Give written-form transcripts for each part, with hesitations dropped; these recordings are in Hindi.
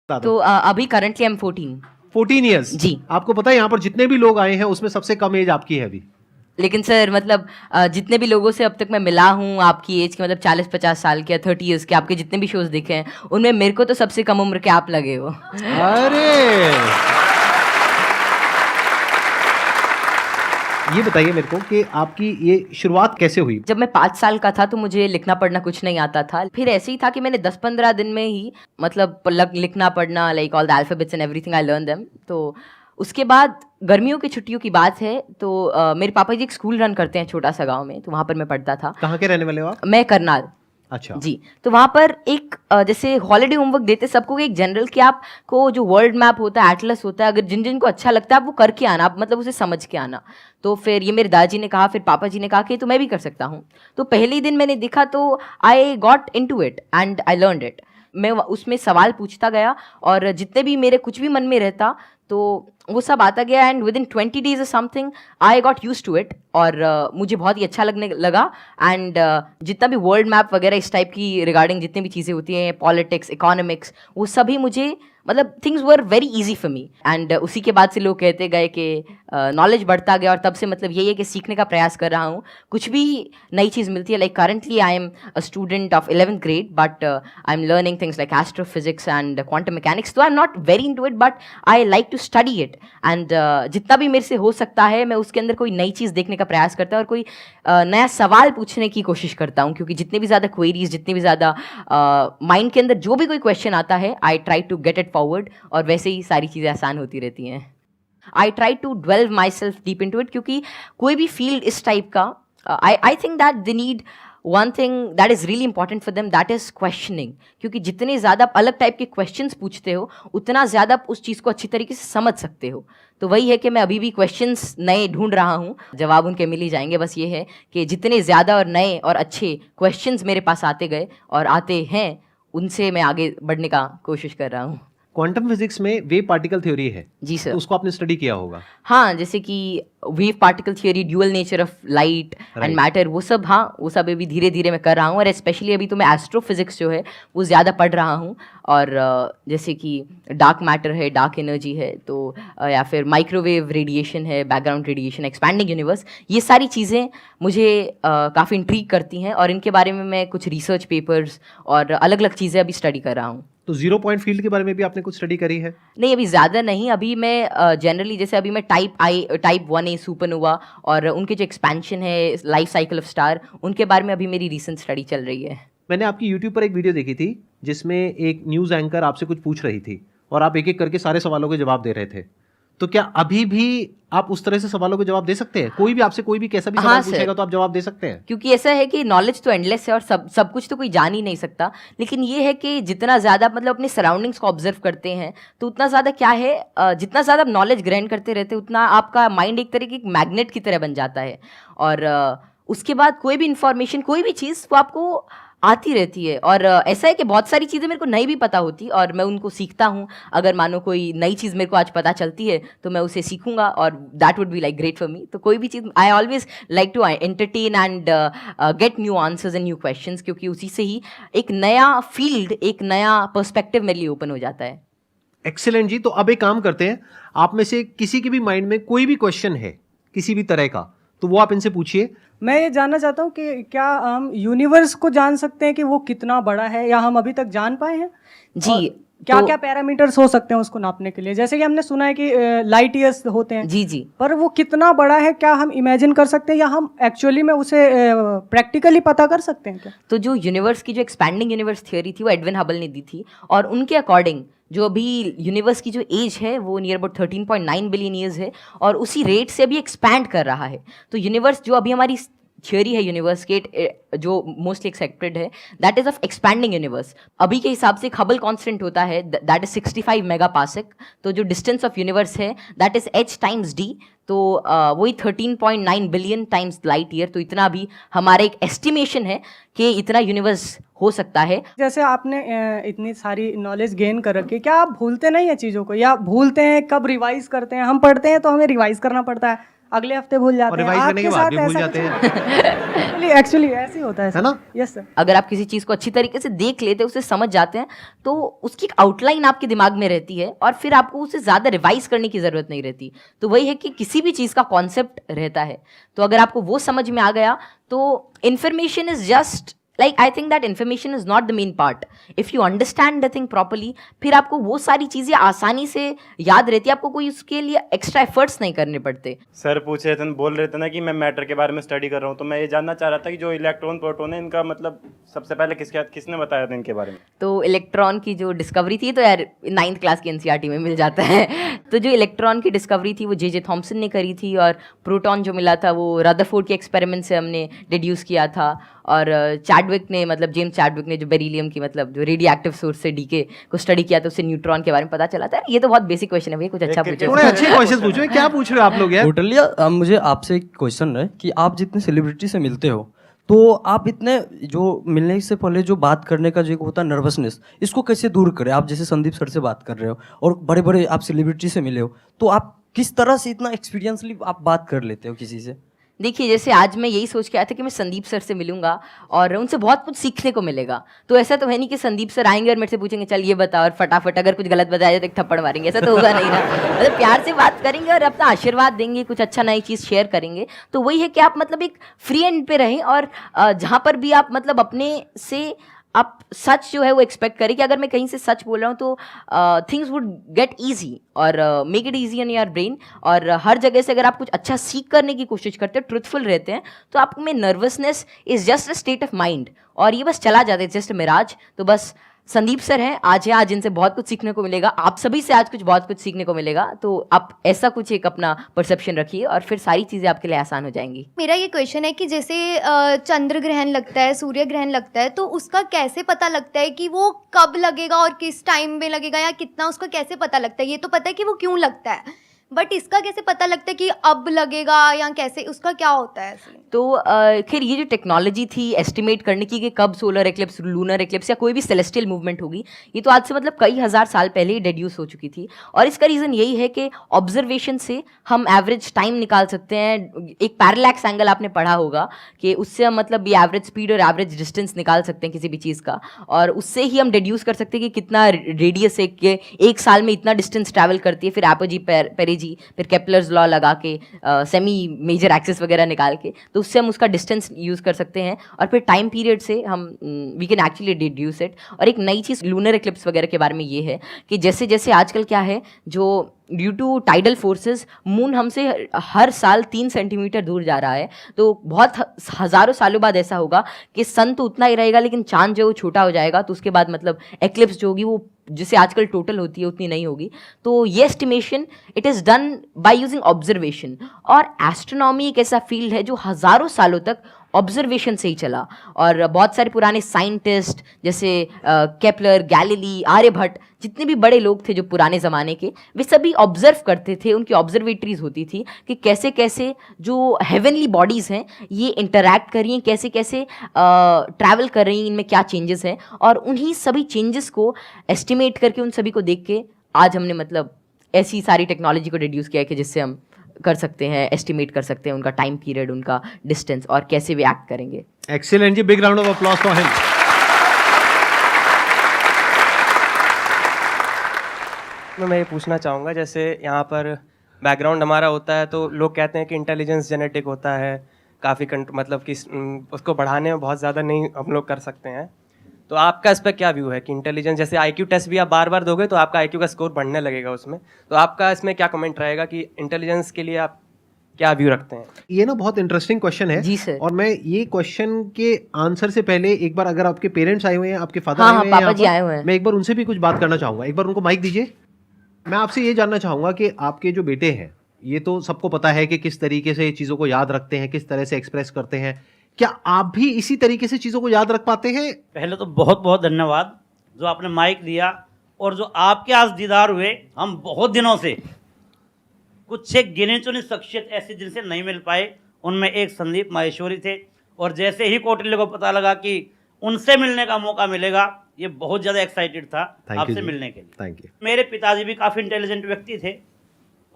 बता दो। तो अभी करंटली आई एम 14। 14 ईयर्स। जी। आपको पता है यहाँ पर जितने भी लोग आए हैं उसमें सबसे कम एज आपकी है अभी। लेकिन सर मतलब जितने भी लोगों से अब तक मैं मिला हूँ आपकी एज के, मतलब 40-50 साल के या 30 ईयर्स के, आपके जितने भी शोज देखे हैं उनमें मेरे को तो सबसे कम उम्र के आप लगे हो। अरे ये बताइए मेरे को कि आपकी ये शुरुआत कैसे हुई। जब मैं 5 साल का था तो मुझे लिखना पढ़ना कुछ नहीं आता था। फिर ऐसे ही था कि मैंने 10-15 दिन में ही मतलब लिखना पढ़ना, like all the alphabets and everything I learn them. तो उसके बाद गर्मियों की छुट्टियों की बात है तो मेरे पापा जी एक स्कूल रन करते हैं छोटा सा गांव में, तो वहाँ पर मैं पढ़ता था। कहाँ के रहने वाले हो आप? मैं करनाल। अच्छा। जी। तो वहाँ पर एक जैसे हॉलिडे होमवर्क देते सबको एक जनरल कि आपको जो वर्ल्ड मैप होता है, एटलस होता है, अगर जिन जिन को अच्छा लगता है आप वो करके आना, आप मतलब उसे समझ के आना। तो फिर ये मेरे दादाजी ने कहा, फिर पापा जी ने कहा कि तो मैं भी कर सकता हूँ। तो पहले ही दिन मैंने देखा तो I got into it and I learned it. मैं उसमें सवाल पूछता गया और जितने भी मेरे कुछ भी मन में रहता तो वो सब आता गया एंड विद इन 20 डेज और something I got use to it. और मुझे बहुत ही अच्छा लगने लगा। एंड जितना भी वर्ल्ड मैप वगैरह इस टाइप की रिगार्डिंग जितनी भी चीज़ें होती हैं, पॉलिटिक्स, इकोनॉमिक्स, वो सभी मुझे मतलब things were very easy for me. And उसी के बाद से लोग कहते गए कि नॉलेज बढ़ता गया और तब से मतलब यही है कि सीखने का प्रयास कर रहा हूँ। कुछ भी नई चीज़ मिलती है, like currently I am a student of 11th grade but I am learning things like astrophysics and quantum mechanics. तो I am not very into it but I like to study it. And जितना भी मेरे से हो सकता है मैं उसके अंदर कोई नई चीज़ देखने का प्रयास करता हूँ और कोई नया सवाल पूछने की कोशिश करता हूँ, क्योंकि जितनी भी ज़्यादा क्वेरीज, जितनी भी ज़्यादा माइंड के अंदर जो भी कोई क्वेश्चन आता है I try to get it forward और वैसे ही सारी चीज़ें आसान होती रहती हैं। I try to dwell myself deep into it, क्योंकि कोई भी फील्ड इस टाइप का I think that they need one thing that is really important for them, that is questioning. क्योंकि जितने ज़्यादा आप अलग टाइप के क्वेश्चंस पूछते हो उतना ज़्यादा आप उस चीज़ को अच्छी तरीके से समझ सकते हो। तो वही है कि मैं अभी भी क्वेश्चंस नए ढूंढ रहा हूँ, जवाब उनके मिल ही जाएंगे। बस ये है कि जितने ज़्यादा और नए और अच्छे क्वेश्चंस मेरे पास आते गए और आते हैं उनसे मैं आगे बढ़ने का कोशिश कर रहा हूँ। क्वांटम फिजिक्स में वेव पार्टिकल थ्योरी है, जी सर। तो उसको आपने स्टडी किया होगा। हाँ, जैसे कि wave particle theory, dual nature of light and Right. Matter, वो सब, हाँ वो सब अभी धीरे धीरे मैं कर रहा हूँ। और स्पेशली अभी तो मैं एस्ट्रोफिजिक्स जो है वो ज़्यादा पढ़ रहा हूँ। और जैसे कि डार्क मैटर है, डार्क एनर्जी है, तो या फिर माइक्रोवेव रेडिएशन है, बैकग्राउंड रेडिएशन, एक्सपैंडिंग यूनिवर्स, ये सारी चीज़ें मुझे काफ़ी इंट्रीग करती हैं और इनके बारे में मैं कुछ रिसर्च पेपर्स और अलग अलग चीज़ें अभी स्टडी कर रहा हूँ। तो जीरो पॉइंट फील्ड के बारे में भी आपने कुछ स्टडी करी है? नहीं, अभी ज़्यादा नहीं। अभी मैं जनरली जैसे अभी मैं टाइप 1A सुपरनोवा और उनके जो एक्सपेंशन है, लाइफ साइकिल ऑफ स्टार, उनके बारे में अभी मेरी रीसेंट स्टडी चल रही है। मैंने आपकी यूट्यूब पर एक वीडियो देखी थी जिसमें एक न्यूज़ एंकर आपसे कुछ पूछ रही थी और आप एक एक करके सारे सवालों के जवाब दे रहे थे। तो क्या अभी भी आप उस तरह से सवालों के जवाब दे सकते हैं? कोई भी आपसे कोई भी कैसा भी सवाल हाँ सर, पूछेगा तो आप जवाब दे सकते हैं? क्योंकि ऐसा है कि नॉलेज तो एंडलेस है और सब कुछ तो कोई जान ही नहीं सकता। लेकिन ये है कि जितना ज़्यादा मतलब अपने सराउंडिंग्स को ऑब्जर्व करते हैं तो उतना ज़्यादा क्या है, जितना ज़्यादा आप नॉलेज ग्रहण करते रहते हैं उतना आपका माइंड एक तरह की मैग्नेट की तरह बन जाता है। और उसके बाद कोई भी इंफॉर्मेशन, कोई भी चीज़ वो आपको आती रहती है। और ऐसा है कि बहुत सारी चीज़ें मेरे को नहीं भी पता होती और मैं उनको सीखता हूँ। अगर मानो कोई नई चीज़ मेरे को आज पता चलती है तो मैं उसे सीखूंगा और that would be like great for me. तो कोई भी चीज़ I always like to entertain and get new answers and new questions, क्योंकि उसी से ही एक नया फील्ड, एक नया पर्सपेक्टिव मेरे लिए ओपन हो जाता है। एक्सेलेंट जी। तो अब एक काम करते हैं, आप में से किसी के भी माइंड में कोई भी क्वेश्चन है किसी भी तरह का तो वो आप इनसे पूछिए। मैं ये जानना चाहता हूँ कि क्या हम यूनिवर्स को जान सकते हैं कि वो कितना बड़ा है, या हम अभी तक जान पाए हैं? जी। क्या तो क्या पैरामीटर्स हो सकते हैं उसको नापने के लिए? जैसे कि हमने सुना है कि लाइट ईयर्स होते हैं, जी जी पर वो कितना बड़ा है क्या हम इमेजिन कर सकते हैं, या हम एक्चुअली में उसे प्रैक्टिकली पता कर सकते हैं क्या? तो जो यूनिवर्स की जो एक्सपैंडिंग यूनिवर्स थ्योरी थी वो एडविन हबल ने दी थी और उनके अकॉर्डिंग जो अभी यूनिवर्स की जो एज है वो नियर अबाउट 13.9 बिलियन ईयर्स है और उसी रेट से अभी एक्सपैंड कर रहा है। तो यूनिवर्स जो अभी हमारी थियोरी है यूनिवर्स के, जो मोस्टली एक्सेप्टेड है, that is of expanding universe. अभी के हिसाब से हबल कांस्टेंट होता है दैट इज 65 मेगापास्क। तो जो डिस्टेंस ऑफ यूनिवर्स है that is h times d। तो वही 13.9 बिलियन टाइम्स लाइट ईयर। तो इतना भी हमारा एक एस्टिमेशन है कि इतना यूनिवर्स हो सकता है। जैसे आपने इतनी सारी नॉलेज गेन कर रखी है, क्या आप भूलते नहीं है चीज़ों को, या भूलते हैं? कब रिवाइज करते हैं? हम पढ़ते हैं तो हमें रिवाइज करना पड़ता है, अगले हफ्ते भूल और जाते हैं। रिवाइज करने के आपके बाद साथ भी भूल ऐसा जाते हैं कुछ एक्चुअली ऐसे ही होता है ना? Yes sir. अगर आप किसी चीज़ को अच्छी तरीके से देख लेते हैं, उसे समझ जाते हैं, तो उसकी एक आउटलाइन आपके दिमाग में रहती है और फिर आपको उसे ज़्यादा रिवाइज करने की ज़रूरत नहीं रहती। तो वही है कि किसी भी चीज़ का कॉन्सेप्ट रहता है, तो अगर आपको वो समझ में आ गया तो information is just like, I think that information is not the main part. If you understand the thing properly, फिर आपको वो सारी चीज़ें आसानी से याद रहती है, आपको कोई उसके लिए एक्स्ट्रा एफर्ट्स नहीं करने पड़ते। सर पूछ रहे थे, बोल रहे थे ना कि मैं मैटर के बारे में स्टडी कर रहा हूँ, तो मैं ये जानना चाह रहा था कि जो इलेक्ट्रॉन प्रोटॉन है इनका मतलब सबसे पहले किसने बताया था इनके बारे में? तो इलेक्ट्रॉन की जो डिस्कवरी थी, तो यार 9th क्लास की एनसीईआरटी में मिल जाता है। तो जो इलेक्ट्रॉन की डिस्कवरी थी वो जे थॉमसन ने करी थी, और प्रोटॉन जो मिला था वो रदरफोर्ड के एक्सपेरिमेंट से हमने डिड्यूस किया था। और चैडविक ने, मतलब जेम्स चैडविक ने जो बेरिलियम की, मतलब जो रेडियो एक्टिव सोर्स से डीके को स्टडी किया था, उससे न्यूट्रॉन के बारे में पता चला था। ये तो बहुत बेसिक क्वेश्चन है भैया, कुछ अच्छा पूछो। थोड़े अच्छे क्वेश्चन पूछो, क्या पूछ रहे हो आप लोग यार? टोटली। मुझे आपसे एक क्वेश्चन है कि आप जितने सेलिब्रिटी से मिलते हो, तो आप इतने जो मिलने से पहले जो बात करने का जो होता है नर्वसनेस, इसको कैसे दूर करें? आप जैसे संदीप सर से बात कर रहे हो और बड़े बड़े आप सेलिब्रिटी से मिले हो, तो आप किस तरह से इतना एक्सपीरियंसली आप बात कर लेते हो किसी से? देखिए, जैसे आज मैं यही सोच के आया था कि मैं संदीप सर से मिलूंगा और उनसे बहुत कुछ सीखने को मिलेगा। तो ऐसा तो है नहीं कि संदीप सर आएंगे और मेरे से पूछेंगे चल ये बता, और फटाफट अगर कुछ गलत बताया जाए तो एक थप्पड़ मारेंगे। ऐसा तो होगा नहीं ना। मतलब प्यार से बात करेंगे और अपना आशीर्वाद देंगे, कुछ अच्छा नई चीज़ शेयर करेंगे। तो वही है कि आप मतलब एक फ्री एंड पे रहें, और जहाँ पर भी आप मतलब अपने से आप सच जो है वो एक्सपेक्ट करें कि अगर मैं कहीं से सच बोल रहा हूँ तो थिंग्स वुड गेट ईजी, और make it easy in your brain. और हर जगह से अगर आप कुछ अच्छा सीख करने की कोशिश करते हो, ट्रुथफुल रहते हैं, तो आप में nervousness is just a state of mind, और ये बस चला जाता है, जस्ट मिराज। तो बस संदीप सर हैं, आज है, आज इनसे बहुत कुछ सीखने को मिलेगा, आप सभी से आज बहुत कुछ सीखने को मिलेगा। तो आप ऐसा कुछ एक अपना परसेप्शन रखिए और फिर सारी चीज़ें आपके लिए आसान हो जाएंगी। मेरा ये क्वेश्चन है कि जैसे चंद्र ग्रहण लगता है, सूर्य ग्रहण लगता है, तो उसका कैसे पता लगता है कि वो कब लगेगा और किस टाइम में लगेगा, या कितना, उसका कैसे पता लगता है? ये तो पता है कि वो क्यों लगता है, बट इसका कैसे पता लगता है कि अब लगेगा, या कैसे, उसका क्या होता है? तो खैर ये जो टेक्नोलॉजी थी एस्टिमेट करने की कि कब सोलर एक्लिप्स, लूनर एक्लिप्स या कोई भी सेलेस्टियल मूवमेंट होगी, ये तो आज से मतलब कई हज़ार साल पहले ही डेड्यूस हो चुकी थी। और इसका रीज़न यही है कि ऑब्जर्वेशन से हम एवरेज टाइम निकाल सकते हैं। एक पैरेलैक्स एंगल आपने पढ़ा होगा कि उससे हम मतलब ये एवरेज स्पीड और एवरेज डिस्टेंस निकाल सकते हैं किसी भी चीज़ का, और उससे ही हम डेड्यूस कर सकते हैं कि कितना रेडियस है, कि एक साल में इतना डिस्टेंस ट्रैवल करती है। फिर एपोजी पेरेजी, फिर केपलर्स लॉ लगा के सेमी मेजर एक्सिस वगैरह निकाल के, तो उससे हम उसका डिस्टेंस यूज़ कर सकते हैं, और फिर टाइम पीरियड से हम we can actually deduce it. और एक नई चीज़ लूनर एक्लिप्स वगैरह के बारे में ये है कि जैसे जैसे आजकल क्या है, जो due to tidal forces moon हमसे हर साल 3 सेंटीमीटर दूर जा रहा है। तो बहुत हज़ारों सालों बाद ऐसा होगा कि सन तो उतना ही रहेगा, लेकिन चांद जो छोटा हो जाएगा, तो उसके बाद मतलब एक्लिप्स जो होगी वो जिसे आजकल टोटल होती है उतनी नहीं होगी। तो ये estimation it is done by using observation. और एस्ट्रोनॉमी एक ऐसा फील्ड है जो हज़ारों सालों तक ऑब्जर्वेशन से ही चला, और बहुत सारे पुराने साइंटिस्ट जैसे केपलर, गैलीली, आर्यभट्ट, जितने भी बड़े लोग थे जो पुराने ज़माने के, वे सभी ऑब्जर्व करते थे। उनकी ऑब्जर्वेटरीज होती थी कि कैसे कैसे जो हेवनली बॉडीज़ हैं ये इंटरैक्ट कर रही हैं, कैसे कैसे ट्रैवल कर रही हैं, इनमें क्या चेंजेस हैं, और उन्हीं सभी चेंजेस को एस्टिमेट करके, उन सभी को देख के आज हमने मतलब ऐसी सारी टेक्नोलॉजी को डिड्यूस किया है कि जिससे हम कर सकते हैं, एस्टिमेट कर सकते हैं उनका टाइम पीरियड, उनका डिस्टेंस, और कैसे वे एक्ट करेंगे। एक्सीलेंट जी, big round of applause for him. मैं ये पूछना चाहूँगा, जैसे यहाँ पर बैकग्राउंड हमारा होता है तो लोग कहते हैं कि इंटेलिजेंस जेनेटिक होता है, काफ़ी मतलब कि उसको बढ़ाने में बहुत ज़्यादा नहीं हम लोग कर सकते हैं। तो आपका इस पर क्या व्यू है कि इंटेलिजेंस, जैसे आईक्यू टेस्ट भी आप बार बार दोगे तो आपका आईक्यू का स्कोर बढ़ने लगेगा उसमें, तो आपका इसमें क्या कमेंट रहेगा कि इंटेलिजेंस के लिए आप क्या व्यू रखते हैं? ये ना बहुत इंटरेस्टिंग क्वेश्चन है जी सर। और मैं ये क्वेश्चन के आंसर से पहले एक बार, अगर आपके पेरेंट्स आए हुए हैं, आपके फादर हाँ, आए हुए हैं, पापा जी आए हुए हैं, मैं एक बार उनसे भी कुछ बात करना चाहूंगा। एक बार उनको माइक दीजिए। मैं आपसे ये जानना चाहूंगा कि आपके जो बेटे हैं, ये तो सबको पता है कि किस तरीके से चीज़ों को याद रखते हैं, किस तरह से एक्सप्रेस करते हैं, क्या आप भी इसी तरीके से चीज़ों को याद रख पाते हैं? पहले तो बहुत बहुत धन्यवाद जो आपने माइक दिया, और जो आपके आज दीदार हुए। हम बहुत दिनों से कुछ एक गिने चुने शख्सियत ऐसे जिनसे नहीं मिल पाए, उनमें एक संदीप माहेश्वरी थे, और जैसे ही कौटिल्य को पता लगा कि उनसे मिलने का मौका मिलेगा, ये बहुत ज़्यादा एक्साइटेड था आपसे मिलने के लिए। Thank you. मेरे पिताजी भी काफ़ी इंटेलिजेंट व्यक्ति थे,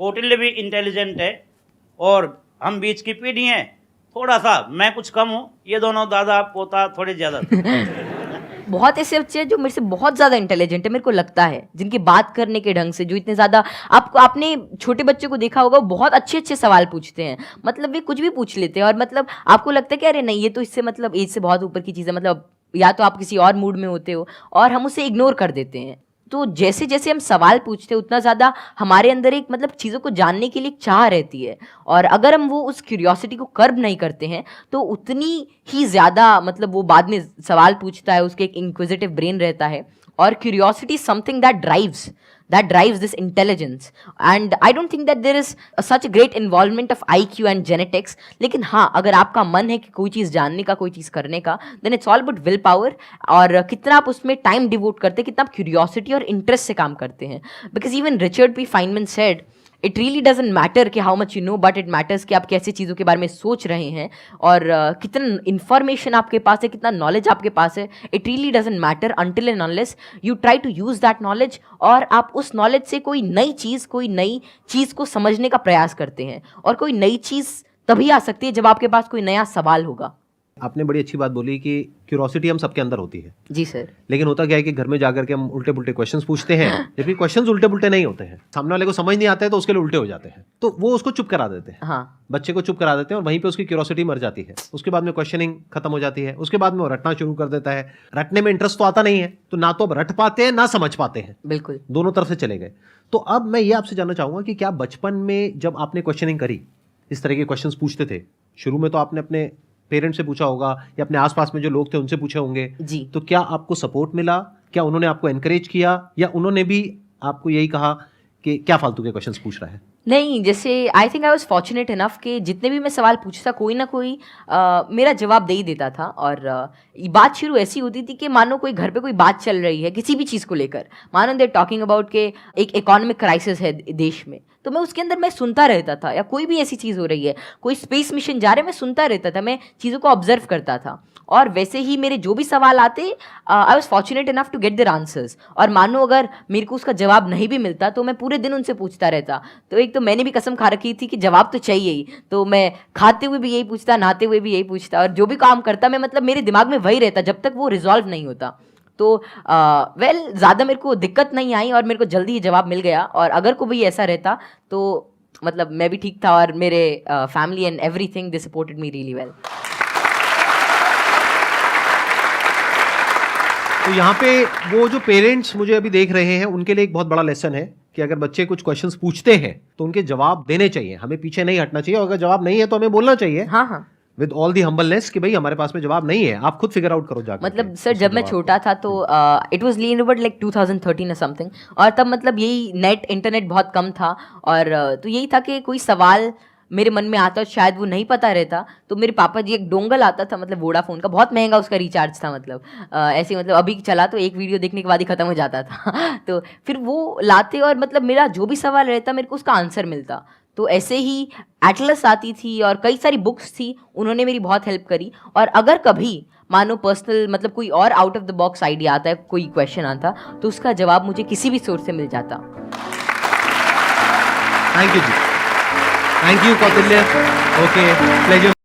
कौटिल्य भी इंटेलिजेंट है, और हम बीच की पीढ़ी हैं, थोड़ा सा मैं कुछ कम हूँ, ये दोनों दादा पोता थोड़े ज़्यादा। बहुत ऐसे बच्चे हैं जो मेरे से बहुत ज़्यादा इंटेलिजेंट है, मेरे को लगता है, जिनकी बात करने के ढंग से, जो इतने ज़्यादा, आपने छोटे बच्चे को देखा होगा, वो बहुत अच्छे अच्छे सवाल पूछते हैं, मतलब वे कुछ भी पूछ लेते हैं, और मतलब आपको लगता है कि अरे नहीं, ये तो इससे मतलब एज से बहुत ऊपर की चीज़ है, मतलब या तो आप किसी और मूड में होते हो, और हम उसे इग्नोर कर देते हैं। तो जैसे जैसे हम सवाल पूछते हैं उतना ज़्यादा हमारे अंदर एक मतलब चीज़ों को जानने के लिए एक चाह रहती है, और अगर हम वो उस क्यूरियोसिटी को कर्ब नहीं करते हैं तो उतनी ही ज़्यादा मतलब वो बाद में सवाल पूछता है, उसके एक इंक्विजिटिव ब्रेन रहता है, और curiosity something that drives this intelligence, and I don't think that there is such a great involvement of IQ and genetics. लेकिन हाँ, अगर आपका मन है कि कोई चीज़ जानने का, कोई चीज़ करने का, then it's all about will power, और कितना आप उसमें टाइम डिवोट करते हैं, कितना आप क्यूरियोसिटी और इंटरेस्ट से काम करते हैं। Because even Richard P Feynman said, it really doesn't matter कि how much you know, but it matters कि आप कैसी चीज़ों के बारे में सोच रहे हैं, और कितना इन्फॉर्मेशन आपके पास है, कितना नॉलेज आपके पास है। It really doesn't matter until and unless you try to use that knowledge, और आप उस नॉलेज से कोई नई चीज़ को समझने का प्रयास करते हैं। और कोई नई चीज़ तभी आ सकती है जब आपके पास कोई नया सवाल होगा। आपने बड़ी अच्छी बात बोली कि क्यूरोसिटी हम सबके अंदर होती है, जी सर। लेकिन होता क्या है कि घर में जाकर के हम उल्टे पुल्टे क्वेश्चंस पूछते हैं, जबकि क्वेश्चंस उल्टे पुल्टे नहीं होते हैं, सामने वाले को समझ नहीं आता है तो उसके लिए उल्टे हो जाते हैं, तो वो उसको चुप करा देते हैं। हाँ, बच्चे को चुप करा देते हैं और वहीं पे उसकी क्यूरोसिटी मर जाती है। उसके बाद में क्वेश्चनिंग खत्म हो जाती है, उसके बाद में वो रटना शुरू कर देता है। रटने में इंटरेस्ट तो आता नहीं है, तो ना तो अब रट पाते हैं ना समझ पाते हैं, बिल्कुल। दोनों तरफ से चले गए। तो अब मैं ये आपसे जानना चाहूंगा कि क्या बचपन में जब आपने क्वेश्चनिंग करी, इस तरह के क्वेश्चंस पूछते थे, शुरू में तो आपने अपने पेरेंट्स से पूछा होगा या अपने आसपास में जो लोग थे उनसे पूछे होंगे जी। तो क्या आपको सपोर्ट मिला? क्या उन्होंने आपको एनकरेज किया, या उन्होंने भी आपको यही कहा कि क्या फालतू के क्वेश्चंस पूछ रहा है? नहीं, जैसे I think I was fortunate enough कि जितने भी मैं सवाल पूछता, कोई ना कोई मेरा जवाब दे ही देता था। और ये बात शुरू ऐसी होती थी कि मानो कोई घर पे कोई बात चल रही है किसी भी चीज़ को लेकर, मानो दे टॉकिंग अबाउट के एक इकोनॉमिक क्राइसिस है देश में, तो मैं उसके अंदर मैं सुनता रहता था, या कोई भी ऐसी चीज़ हो रही है, कोई स्पेस मिशन जा रहा है, मैं सुनता रहता था, मैं चीज़ों को ऑब्जर्व करता था। और वैसे ही मेरे जो भी सवाल आते, I was fortunate enough to get their answers. और मानो अगर मेरे को उसका जवाब नहीं भी मिलता तो मैं पूरे दिन उनसे पूछता रहता। तो एक तो मैंने भी कसम खा रखी थी कि जवाब तो चाहिए ही, तो मैं खाते हुए भी यही पूछता, नहाते हुए भी यही पूछता, और जो भी काम करता मैं मतलब मेरे दिमाग में वही रहता जब तक वो रिजॉल्व नहीं होता। तो ज़्यादा मेरे को दिक्कत नहीं आई और मेरे को जल्दी ही जवाब मिल गया। और अगर कोई ऐसा रहता तो मतलब मैं भी ठीक था, और मेरे family and everything they supported me really well. तो यहाँ पे वो जो पेरेंट्स मुझे अभी देख रहे हैं उनके लिए एक बहुत बड़ा लेसन है कि अगर बच्चे कुछ क्वेश्चंस पूछते हैं तो उनके जवाब देने चाहिए, हमें पीछे नहीं हटना चाहिए, और अगर जवाब नहीं है तो हमें बोलना चाहिए हाँ, विद ऑल दी हम्बलनेस कि भाई हमारे पास में जवाब नहीं है, आप खुद फिगर आउट करो जाकर। मतलब सर जब मैं छोटा था तो it was lean about like 2013 और समथिंग, और तब मतलब यही इंटरनेट बहुत कम था, और तो यही था कि कोई सवाल मेरे मन में आता, शायद वो नहीं पता रहता, तो मेरे पापा जी एक डोंगल आता था, मतलब वोडाफोन का, बहुत महंगा उसका रिचार्ज था, मतलब ऐसे मतलब अभी चला तो एक वीडियो देखने के बाद ही खत्म हो जाता था। तो फिर वो लाते और मतलब मेरा जो भी सवाल रहता मेरे को उसका आंसर मिलता। तो ऐसे ही एटलस आती थी और कई सारी बुक्स थी, उन्होंने मेरी बहुत हेल्प करी। और अगर कभी मानो पर्सनल मतलब कोई और out of the box idea आता है, कोई क्वेश्चन आता, तो उसका जवाब मुझे किसी भी सोर्स से मिल जाता। Thank you ji, thank you Kautilya. Okay, pleasure.